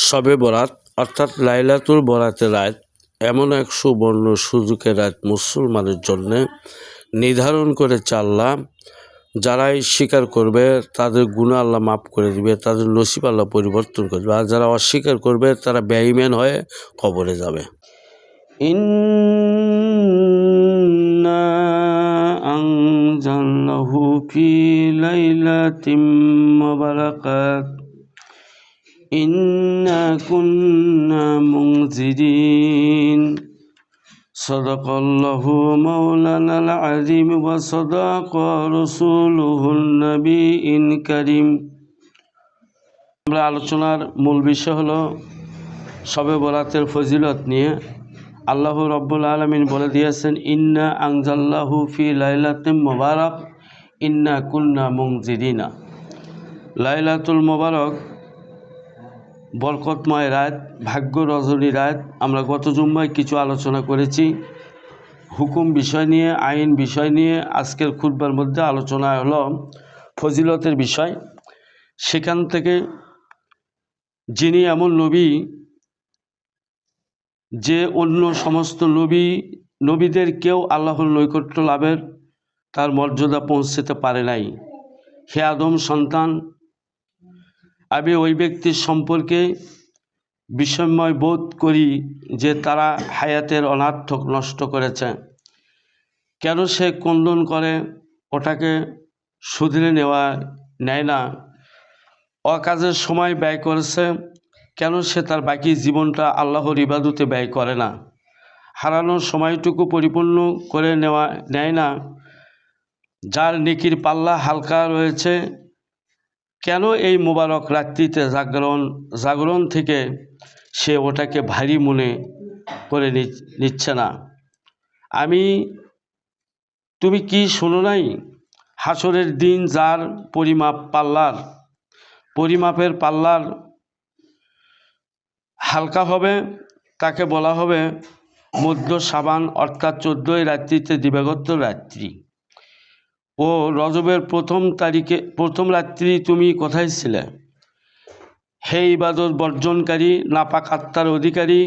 শবে বরাত অর্থাৎ লাইলাতুল বরাতের রাত এমন এক সুবর্ণ সুযোগের রাত মুসলমানের জন্য নির্ধারণ করেছে আল্লাহ। যারাই স্বীকার করবে তাদের গুনাহ আল্লাহ মাফ করে দিবে, তাদের নসিব আল্লাহ পরিবর্তন করবে। আর যারা অস্বীকার করবে তারা বেঈমান হয়ে কবরে যাবে। ইন্না আনজালনাহু ফি লাইলাতিম মুবারাকাত ইন্না কুন্না মুনজিরিন সাদাকাল্লাহু মাওলানাল আযীম ওয়া সাদাকা রাসূলুহুন নবিয়্যিন কারীম। আমরা আলোচনার মূল বিষয় হলো শবে বরাতের ফজিলত নিয়ে। আল্লাহ রাব্বুল আলামিন বলে দিয়েছেন, ইন্না আনজালনাহু ফি লাইলাতিম মুবারাক ইন্না কুন্না মুনজিরিনা। লাইলাতুল মুবারক বরকতময় রাত, ভাগ্য রজনী রাত। আমরা গত জুম্মায় কিছু আলোচনা করেছি হুকুম বিষয় নিয়ে, আইন বিষয় নিয়ে। আজকের খুতবার মধ্যে আলোচনা হলো ফজিলতের বিষয়। সেখান থেকে যিনি এমন নবী যে অন্য সমস্ত নবীদের কেউ আল্লাহর নৈকট্য লাভের তার মর্যাদা পৌঁছতে পারে নাই। হে আদম সন্তান, আমি ওই ব্যক্তির সম্পর্কে বিষময় বোধ করি যে তারা হায়াতের অনার্থক নষ্ট করেছে। কেন সে কন্দন করে, ওটাকে শুধরে নেয় না? অকাজের সময় ব্যয় করেছে, কেন সে তার বাকি জীবনটা আল্লাহর ইবাদতে ব্যয় করে না? হারানোর সময়টুকু পরিপূর্ণ করে নেয় না? যার নেকির পাল্লা হালকা রয়েছে, কেন এই মোবারক রাত্রিতে জাগরণ থেকে সে ওটাকে ভারী মনে করে নিচ্ছে না? তুমি কি শোনো নাই? হাসরের দিন যার পরিমাপের পাল্লার হালকা হবে তাকে বলা হবে মধ্য শাবান, অর্থাৎ 14 রাত্রিতে দিবাগত রাত্রি। ও রজবের প্রথম রাত্রি তুমি কোথায় ছিলে? হে ইবাদত বর্জনকারী, নাপাক আত্মার অধিকারী,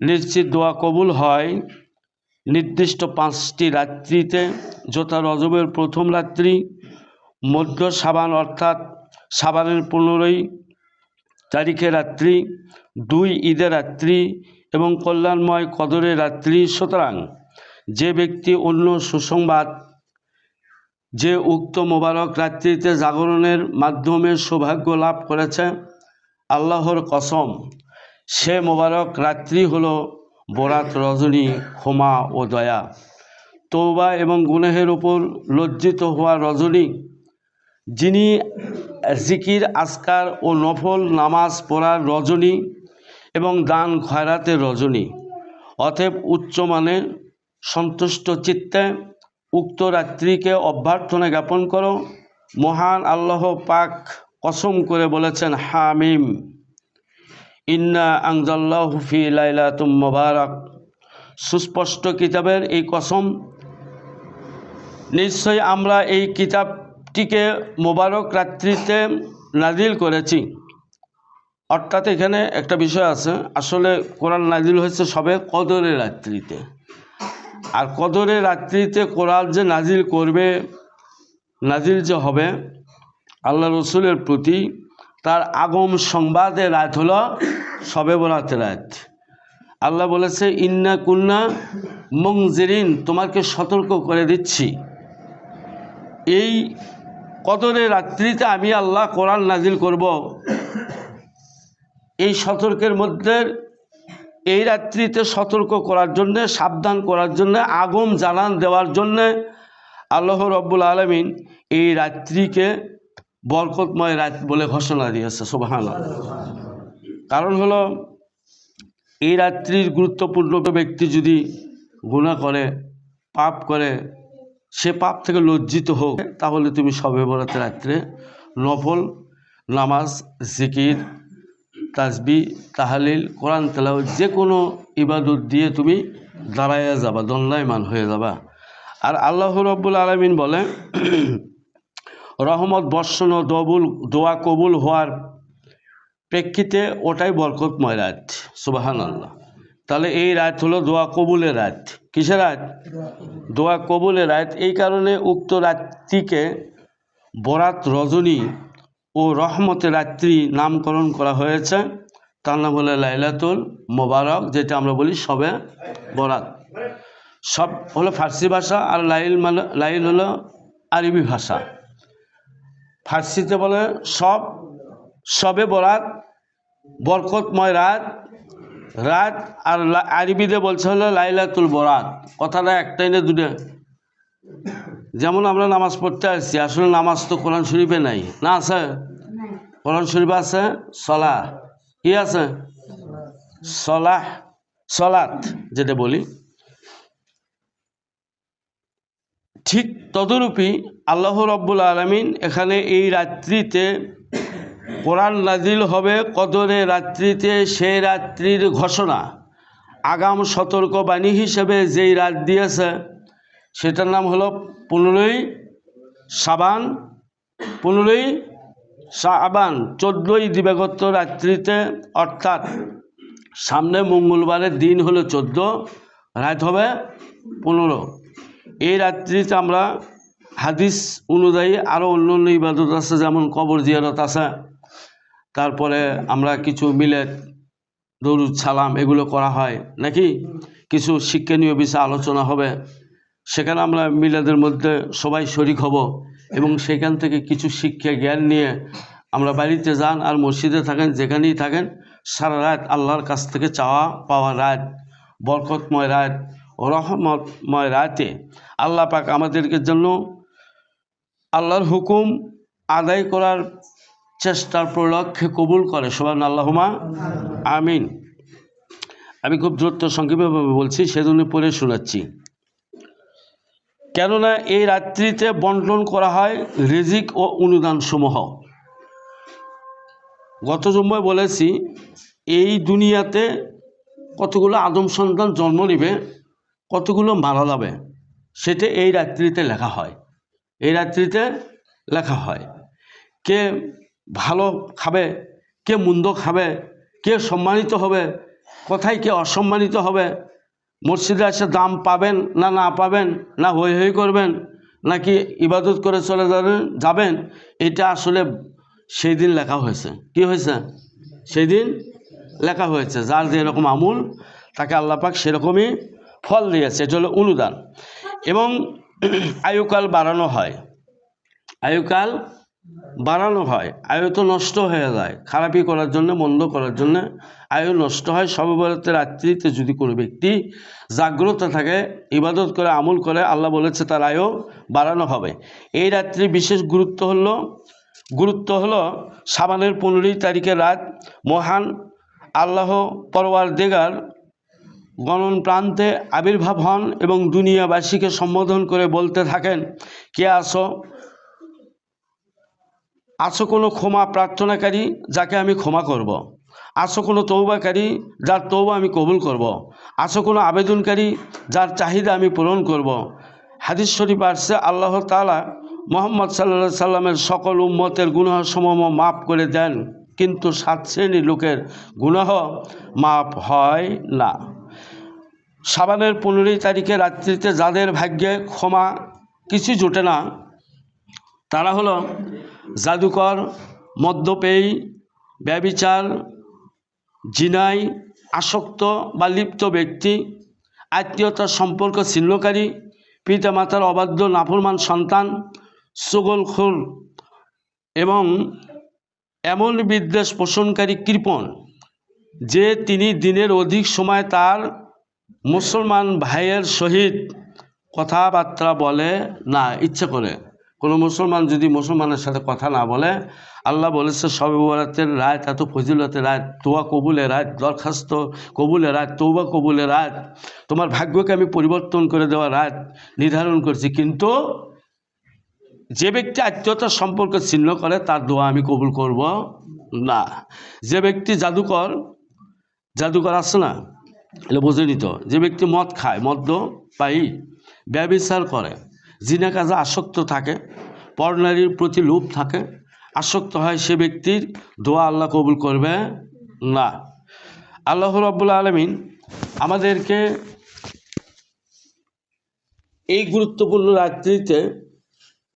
নিশ্চিত দোয়া কবুল হয় নির্দিষ্ট 5টি রাত্রিতে, যথা রজবের প্রথম রাত্রি, মধ্য শাবান অর্থাৎ শাবানের 15 তারিখের রাত্রি, 2 ঈদের রাত্রি এবং কল্যাণময় কদরের রাত্রি। সুতরাং যে ব্যক্তি অন্য সুসংবাদ যে উক্ত মোবারক রাত্রিতে জাগরণের মাধ্যমে সৌভাগ্য লাভ করেছে, আল্লাহর কসম, সে মোবারক রাত্রি হলো বরাত রজনী, ক্ষমা ও দয়া, তওবা এবং গুনাহের উপর লজ্জিত হওয়া রজনী, যিনি জিকির, আজকার ও নফল নামাজ পড়ার রজনী এবং দান খয়রাতের রজনী। অতএব উচ্চমানে সন্তুষ্ট চিত্তে উক্ত রাত্রিকে অভ্যর্থনা জ্ঞাপন করো। মহান আল্লাহ পাক কসম করে বলেছেন, হামিম, ইন্না আনজালনাহু ফি লাইলাতুম মুবারাক। সুস্পষ্ট কিতাবের এই কসম, নিশ্চয়ই আমরা এই কিতাবটিকে মোবারক রাত্রিতে নাজিল করেছি। অর্থাৎ এখানে একটা বিষয় আছে, আসলে কোরআন নাজিল হয়েছে সবে কদরের রাত্রিতে। আর কদরের রাত্রিতে কোরআন যে নাজিল যে হবে আল্লাহ রসুলের প্রতি, তার আগম সংবাদের রাত হলো শবে বরাতের রাত। আল্লাহ বলেছে, ইন্না কুন্না মুনজিরিন, তোমাকে সতর্ক করে দিচ্ছি। এই কদরের রাত্রিতে আমি আল্লাহ কোরআন নাজিল করব। এই সতর্কের মধ্যে এই রাত্রিতে সতর্ক করার জন্যে, সাবধান করার জন্যে, আগম জানান দেওয়ার জন্যে আল্লাহ রব্বুল আলামিন এই রাত্রিকে বরকতময় রাত বলে ঘোষণা দিয়েছে। সুবহানাল্লাহ। কারণ হলো, এই রাত্রির গুরুত্বপূর্ণ ব্যক্তি যদি গুনাহ করে, পাপ করে, সে পাপ থেকে লজ্জিত হোক, তাহলে তুমি শবে বরাতের রাত্রে নফল নামাজ, জিকির, তাসবিহ, তাহলিল, কোরআন তেলাওয়াত, যে কোনো ইবাদত দিয়ে তুমি দাঁড়াইয়া যাবা, দণ্ডায়মান হয়ে যাবা। আর আল্লাহ রাব্বুল আলামিন বলে, রহমত বর্ষণ ও দোয়া কবুল হওয়ার প্রেক্ষিতে ওটাই বরকতময় রাত। সুবহানাল্লাহ। তাহলে এই রাত হলো দোয়া কবুলের রাত। কিসের রাত? দোয়া কবুলের রাত। এই কারণে উক্ত রাত্রিকে বরাত রজনী ও রহমতের রাত্রি নামকরণ করা হয়েছে। তার নাম হলো লাইলাতুল মোবারক, যেটা আমরা বলি শবে বরাত। সব হলো ফার্সি ভাষা, আর লাইল হলো আরবি ভাষা। ফার্সিতে বলে শবে বরাত, বরকতময় রাত। আর আরবিতে বলছে হলো লাইলাতুল বরাত। কথাটা একটাই না দুটো। যেমন আমরা নামাজ পড়তে আসছি, আসলে নামাজ তো কোরআন শরীফে নাই, না আছে? কোরআন শরীফে আছে সলাহ। কি আছে? সলাত যেটা বলি। ঠিক তদরূপী আল্লাহ রাব্বুল আলামিন এখানে এই রাত্রিতে কোরআন নাজিল হবে কদরের রাত্রিতে, সেই রাত্রির ঘোষণা আগাম সতর্কবাণী হিসেবে যেই রাত দিয়েছে সেটার নাম হলো 15ই শাবান। 15ই শাবান 14ই দিবাগত রাত্রিতে, অর্থাৎ সামনে মঙ্গলবারের দিন হলো 14, রাত হবে 15। এই রাত্রিতে আমরা হাদিস অনুযায়ী আরও অন্য অন্য ইবাদত আছে, যেমন কবর জিয়ারত আছে, তারপরে আমরা কিছু মিলাদ, দরুদ সালাম এগুলো করা হয় নাকি। কিছু শিক্ষণীয় বিষয় আলোচনা হবে, সেখানে আমরা মিলাদের মধ্যে সবাই শরিক হব এবং সেখান থেকে কিছু শিক্ষা জ্ঞান নিয়ে আমরা বাড়িতে যান আর মসজিদে থাকেন, যেখানেই থাকেন, সারা রাত আল্লাহর কাছ থেকে চাওয়া পাওয়া রাত, বরকতময় রাত, রহমতময় রাতে আল্লাহ পাক আমাদেরকে জন্য আল্লাহর হুকুম আদায় করার চেষ্টার প্রলক্ষ্যে কবুল করে। সুবহানাল্লাহুম্মা আমিন। আমি খুব দ্রুত সংক্ষেপভাবে বলছি, সেজন্য পড়ে শোনাচ্ছি। কেননা এই রাত্রিতে বন্টন করা হয় রিজিক ও অনুদান সমূহ। গত জুম্মায় বলেছি এই দুনিয়াতে কতগুলো আদম সন্তান জন্ম নেবে, কতগুলো মারা যাবে, সেটা এই রাত্রিতে লেখা হয়। এই রাত্রিতে লেখা হয় কে ভালো খাবে, কে মন্দ খাবে, কে সম্মানিত হবে, কোথায় কে অসম্মানিত হবে, মসজিদে এসে দাম পাবেন না না পাবেন, না হই হই করবেন নাকি ইবাদত করে চলে যাবেন, এটা আসলে সেই দিন লেখা হয়েছে। কি হয়েছে? সেই দিন লেখা হয়েছে। যার যেরকম আমল তাকে আল্লাহ পাক সেরকমই ফল দিয়েছে। এটা হলো অনুদান। এবং আয়ুকাল বাড়ানো হয়। আয়ুকাল বাড়ানো হয়। আয়ু তো নষ্ট হয়ে যায়, খারাপি করার জন্য, মন্দ করার জন্য আয়ু নষ্ট হয়। শবে বরাতের রাত্রিতে যদি কোনো ব্যক্তি জাগ্রত থাকে, ইবাদত করে, আমল করে, আল্লাহ বলেছে তার আয়ু বাড়ানো হবে। এই রাত্রির বিশেষ গুরুত্ব হলো শাবানের 15 তারিখের রাত। মহান আল্লাহ পরওয়ারদিগার গণন প্রান্তে আবির্ভাব হন এবং দুনিয়াবাসীকে সম্বোধন করে বলতে থাকেন, কে আছো কোনো ক্ষমা প্রার্থনাকারী যাকে আমি ক্ষমা করব। আছো কোনো তওবাকারী যার তওবা আমি কবুল করব। আছো কোনো আবেদনকারী যার চাহিদা আমি পূরণ করব। হাদিস শরীফ আসছে আল্লাহ তাআলা মুহাম্মদ সাল্লাল্লাহু আলাইহি সাল্লামের সকল উম্মতের গুনাহসমূহ মাফ করে দেন, কিন্তু 7 শ্রেণীর লোকের গুনাহ মাফ হয় না। শাবানের 15 তারিখে রাত্রিতে যাদের ভাগ্যে ক্ষমা কিছু জোটে না, তারা হলো জাদুকর, মদ্যপেয়ী, ব্যভিচার, জিনায় আসক্ত বা লিপ্ত ব্যক্তি, আত্মীয়তার সম্পর্ক ছিন্নকারী, পিতামাতার অবাধ্য নাফরমান সন্তান, চুগলখোর এবং এমন বিদ্বেষ পোষণকারী কৃপণ যে তিনি দিনের অধিক সময় তার মুসলমান ভাইয়ের সহিত কথাবার্তা বলে না। ইচ্ছে করে কোনো মুসলমান যদি মুসলমানের সাথে কথা না বলে, আল্লাহ বলেছে শবে বরাতের রাত এত ফজিলতের রাত, দোয়া কবুলের রাত, দরখাস্ত কবুলের রাত, তওবা কবুলের রাত, তোমার ভাগ্যকে আমি পরিবর্তন করে দেওয়ার রাত নির্ধারণ করছি, কিন্তু যে ব্যক্তি আত্মীয়তার সম্পর্ক ছিন্ন করে তার দোয়া আমি কবুল করব না। যে ব্যক্তি জাদুকর আছে না, এগুলো বোঝেনি তো। যে ব্যক্তি মদ খায়, মদ্যপায়ী, ব্যভিচার করে, জিনা কাজে আসক্ত থাকে, পরনারীর প্রতি লোভ থাকে, আসক্ত হয় সে ব্যক্তির দোয়া আল্লাহ কবুল করবে না। আল্লাহ রাব্বুল আলামিন আমাদেরকে এই গুরুত্বপূর্ণ রাত্রিতে